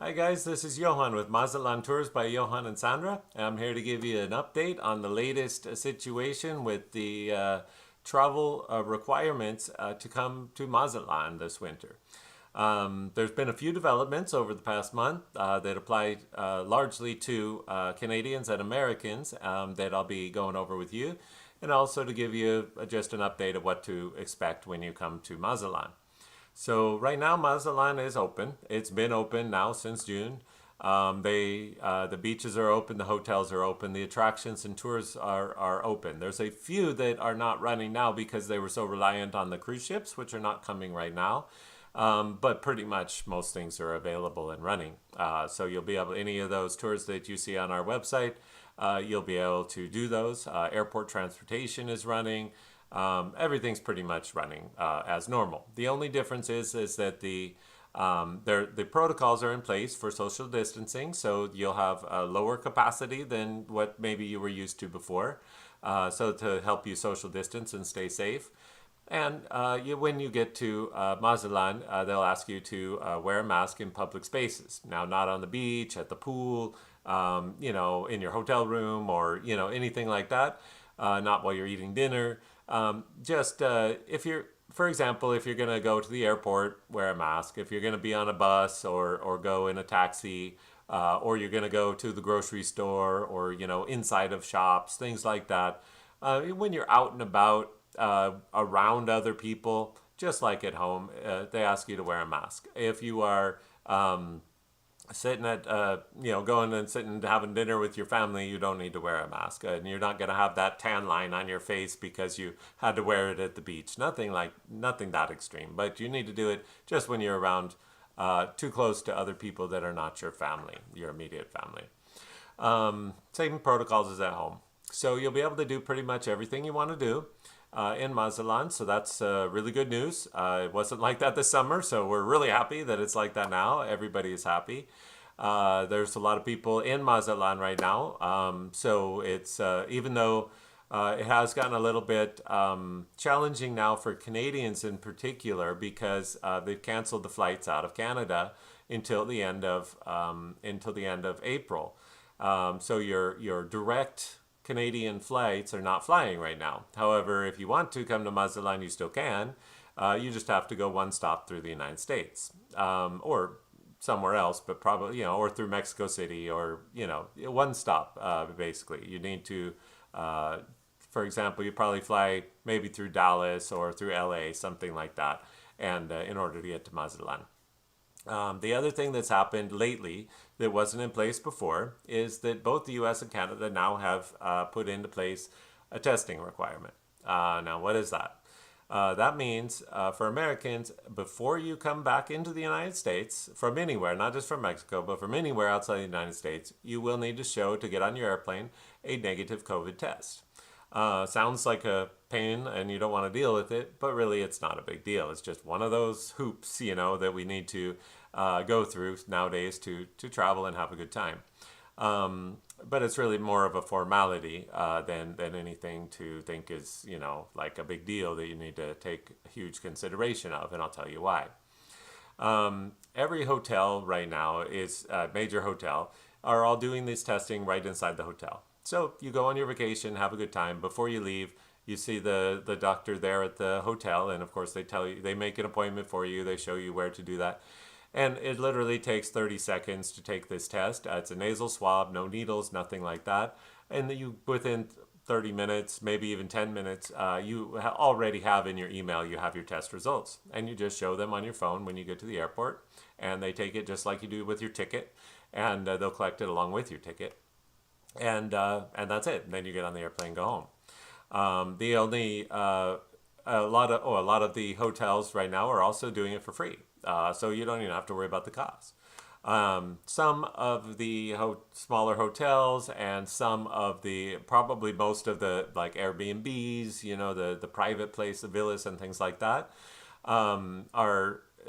Hi guys, this is Johann with Mazatlan Tours by Johann and Sandra. I'm here to give you an update on the latest situation with the travel requirements to come to Mazatlan this winter. There's been a few developments over the past month that apply largely to Canadians and Americans that I'll be going over with you, and also to give you just an update of what to expect when you come to Mazatlan. So right now, Mazatlan is open. It's been open now since June. The beaches are open, the hotels are open, the attractions and tours are open. There's a few that are not running now because they were so reliant on the cruise ships, which are not coming right now. But pretty much most things are available and running. So you'll be able, any of those tours that you see on our website, you'll be able to do those. Airport transportation is running. Everything's pretty much running as normal. The only difference is that the protocols are in place for social distancing, so you'll have a lower capacity than what maybe you were used to before, so to help you social distance and stay safe. And when you get to Mazatlan, they'll ask you to wear a mask in public spaces. Now, not on the beach, at the pool, in your hotel room, or anything like that. Not while you're eating dinner. If you're, for example, if you're going to go to the airport, wear a mask. If you're going to be on a bus or go in a taxi, or you're going to go to the grocery store or, inside of shops, things like that. When you're out and about around other people, just like at home, they ask you to wear a mask. If you are sitting at, going and sitting and having dinner with your family, you don't need to wear a mask. And you're not going to have that tan line on your face because you had to wear it at the beach. Nothing that extreme. But you need to do it just when you're around too close to other people that are not your family, your immediate family. Same protocols as at home. So you'll be able to do pretty much everything you want to do in Mazatlan, so that's really good news. It wasn't like that this summer, so we're really happy that it's like that now. Everybody is happy. There's a lot of people in Mazatlan right now, so it's even though it has gotten a little bit challenging now for Canadians in particular because they've canceled the flights out of Canada until the end of April. So your direct Canadian flights are not flying right now. However, if you want to come to Mazatlan, you still can. You just have to go one stop through the United States or somewhere else, but probably, or through Mexico City or, one stop basically. You need to, for example, you probably fly maybe through Dallas or through LA, something like that, and in order to get to Mazatlan. The other thing that's happened lately that wasn't in place before is that both the US and Canada now have put into place a testing requirement. Now, what is that? That means for Americans, before you come back into the United States, from anywhere, not just from Mexico, but from anywhere outside the United States, you will need to show to get on your airplane a negative COVID test. Sounds like a pain and you don't want to deal with it, but really it's not a big deal. It's just one of those hoops, that we need to go through nowadays to travel and have a good time. But it's really more of a formality than anything to think is, like a big deal that you need to take huge consideration of, and I'll tell you why. Every hotel right now is major hotel are all doing this testing right inside the hotel. So you go on your vacation, have a good time. Before you leave, you see the doctor there at the hotel, and of course they tell you, they make an appointment for you, they show you where to do that. And it literally takes 30 seconds to take this test. It's a nasal swab, no needles, nothing like that. And you, within 30 minutes, maybe even 10 minutes, you already have in your email, you have your test results. And you just show them on your phone when you get to the airport. And they take it just like you do with your ticket. And they'll collect it along with your ticket. And that's it. And then you get on the airplane and go home. The only a lot of the hotels right now are also doing it for free, so you don't even have to worry about the cost. Some of the smaller hotels and some of probably most of the like Airbnbs, the private place, the villas and things like that,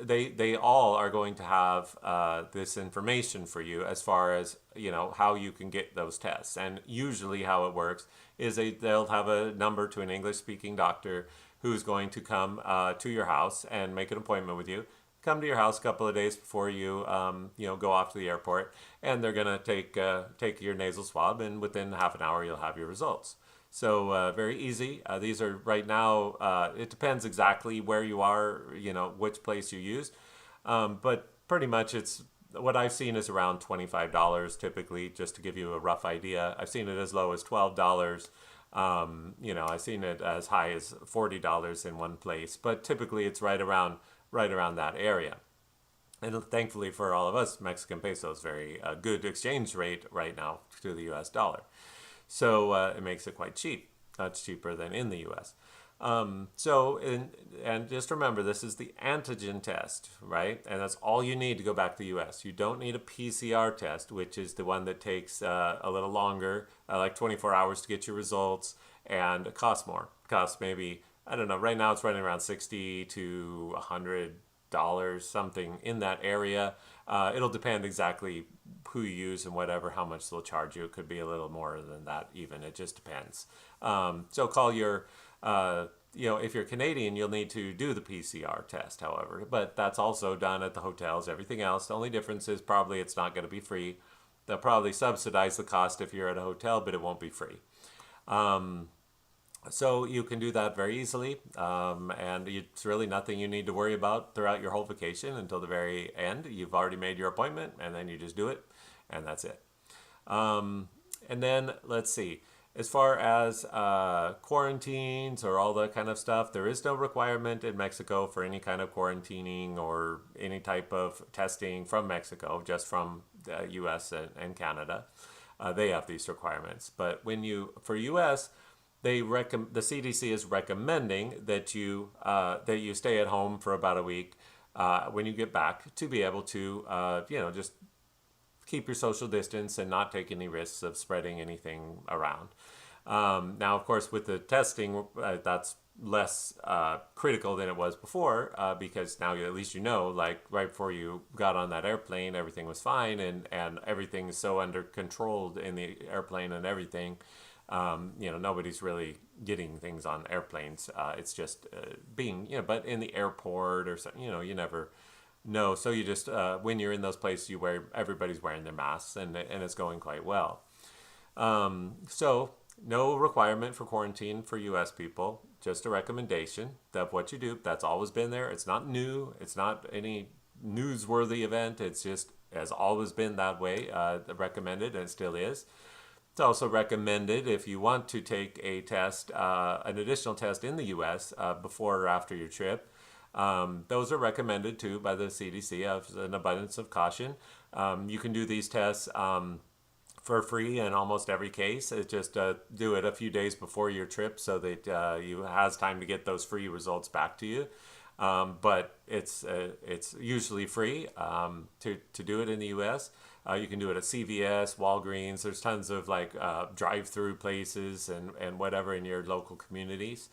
they all are going to have this information for you as far as how you can get those tests. And usually how it works is they'll have a number to an English speaking doctor who's going to come to your house and make an appointment with you, come to your house a couple of days before you go off to the airport, and they're gonna take your nasal swab, and within half an hour you'll have your results. So very easy. These are right now. It depends exactly where you are, which place you use, but pretty much it's what I've seen is around $25 typically, just to give you a rough idea. I've seen it as low as $12. I've seen it as high as $40 in one place, but typically it's right around that area. And thankfully for all of us, Mexican peso is very good exchange rate right now to the U.S. dollar. So it makes it quite cheap. It's cheaper than in the U.S. And just remember, this is the antigen test, right? And that's all you need to go back to the U.S. You don't need a PCR test, which is the one that takes a little longer, like 24 hours to get your results, and it costs more. It costs maybe, I don't know, right now it's running around $60 to $100, something in that area. It'll depend exactly who you use and whatever, how much they'll charge you. It could be a little more than that even. It just depends. So call your... if you're Canadian, you'll need to do the PCR test, however, but that's also done at the hotels, everything else. The only difference is probably it's not going to be free. They'll probably subsidize the cost if you're at a hotel, but it won't be free. So you can do that very easily, and it's really nothing you need to worry about throughout your whole vacation until the very end. You've already made your appointment, and then you just do it, and that's it. And then let's see. As far as quarantines or all that kind of stuff, there is no requirement in Mexico for any kind of quarantining or any type of testing from Mexico, just from the U.S. and Canada. They have these requirements. But for U.S., the CDC is recommending that you stay at home for about a week when you get back to be able to just keep your social distance and not take any risks of spreading anything around. Now, of course, with the testing, that's less critical than it was before because now at least like right before you got on that airplane, everything was fine and everything's so under control in the airplane and everything. Nobody's really getting things on airplanes. It's just being, but in the airport or something, you never know. So you just, when you're in those places, everybody's wearing their masks and it's going quite well. So no requirement for quarantine for U.S. people, just a recommendation of what you do. That's always been there. It's not new. It's not any newsworthy event. It's just has always been that way, recommended, and it still is. It's also recommended if you want to take a test, an additional test in the U.S. Before or after your trip. Those are recommended too by the CDC as an abundance of caution. You can do these tests for free in almost every case. It's just do it a few days before your trip so that you has time to get those free results back to you. But it's usually free to do it in the U.S. You can do it at CVS, Walgreens. There's tons of drive-through places and whatever in your local communities.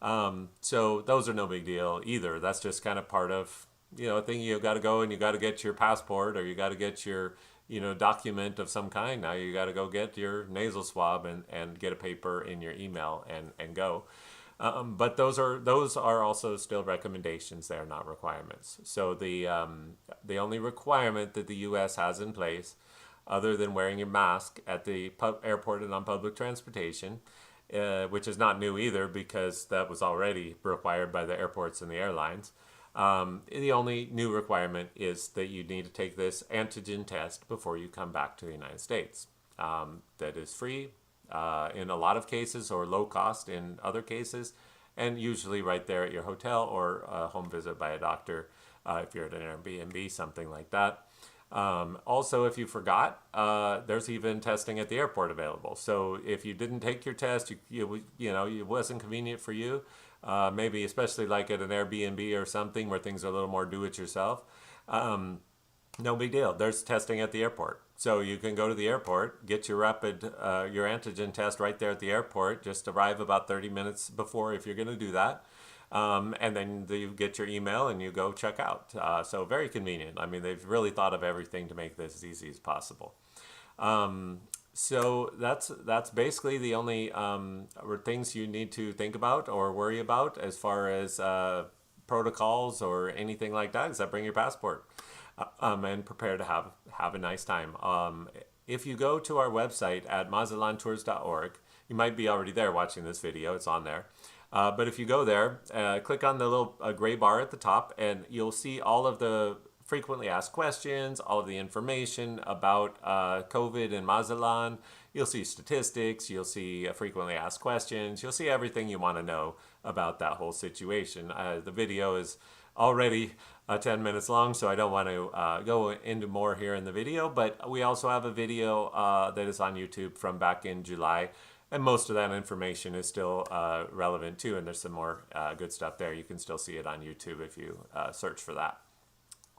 So those are no big deal either. That's just kind of part of, a thing. You got to go and you got to get your passport or you got to get your, document of some kind. Now you got to go get your nasal swab and get a paper in your email and go. But those are also still recommendations. They are not requirements. So the only requirement that the U.S. has in place, other than wearing your mask at the airport and on public transportation, which is not new either because that was already required by the airports and the airlines. The only new requirement is that you need to take this antigen test before you come back to the United States. That is free in a lot of cases or low cost in other cases, and usually right there at your hotel or a home visit by a doctor if you're at an Airbnb, something like that. Also, if you forgot, there's even testing at the airport available. So if you didn't take your test, it wasn't convenient for you, maybe especially like at an Airbnb or something where things are a little more do-it-yourself, no big deal. There's testing at the airport. So you can go to the airport, get your your antigen test right there at the airport, just arrive about 30 minutes before if you're going to do that. And then you get your email and you go check out. So very convenient. I mean, they've really thought of everything to make this as easy as possible. So that's basically the only things you need to think about or worry about as far as protocols or anything like that, except bring your passport and prepare to have a nice time. If you go to our website at mazatlantours.org, you might be already there watching this video. It's on there. But if you go there, click on the little gray bar at the top, and you'll see all of the frequently asked questions, all of the information about COVID in Mazatlan. You'll see statistics, you'll see frequently asked questions, you'll see everything you want to know about that whole situation. The video is already 10 minutes long, so I don't want to go into more here in the video, but we also have a video that is on YouTube from back in July, and most of that information is still relevant too, and there's some more good stuff there. You can still see it on YouTube if you search for that.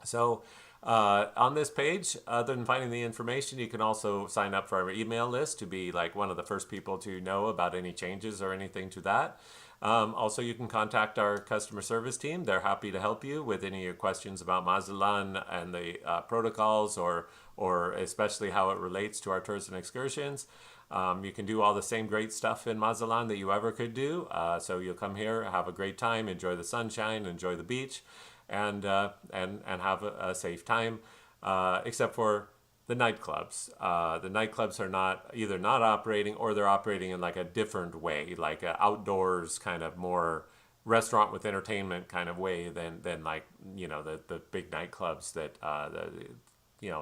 So on this page, other than finding the information, you can also sign up for our email list to be like one of the first people to know about any changes or anything to that. Also, you can contact our customer service team. They're happy to help you with any of your questions about Mazatlan and the protocols, or especially how it relates to our tours and excursions. You can do all the same great stuff in Mazatlan that you ever could do. So you'll come here, have a great time, enjoy the sunshine, enjoy the beach, and have a safe time, except for the nightclubs. The nightclubs are either not operating, or they're operating in like a different way, like an outdoors kind of more restaurant with entertainment kind of way than like, you know, the big nightclubs that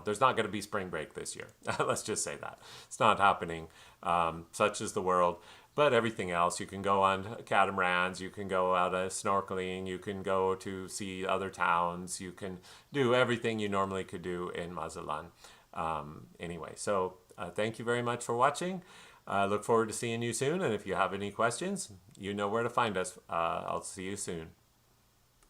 there's not going to be spring break this year. Let's just say that it's not happening. Such is the world. But everything else, you can go on catamarans, you can go out snorkeling, you can go to see other towns, you can do everything you normally could do in Mazatlan. Anyway, so thank you very much for watching. I look forward to seeing you soon, and if you have any questions, you know where to find us. I'll see you soon.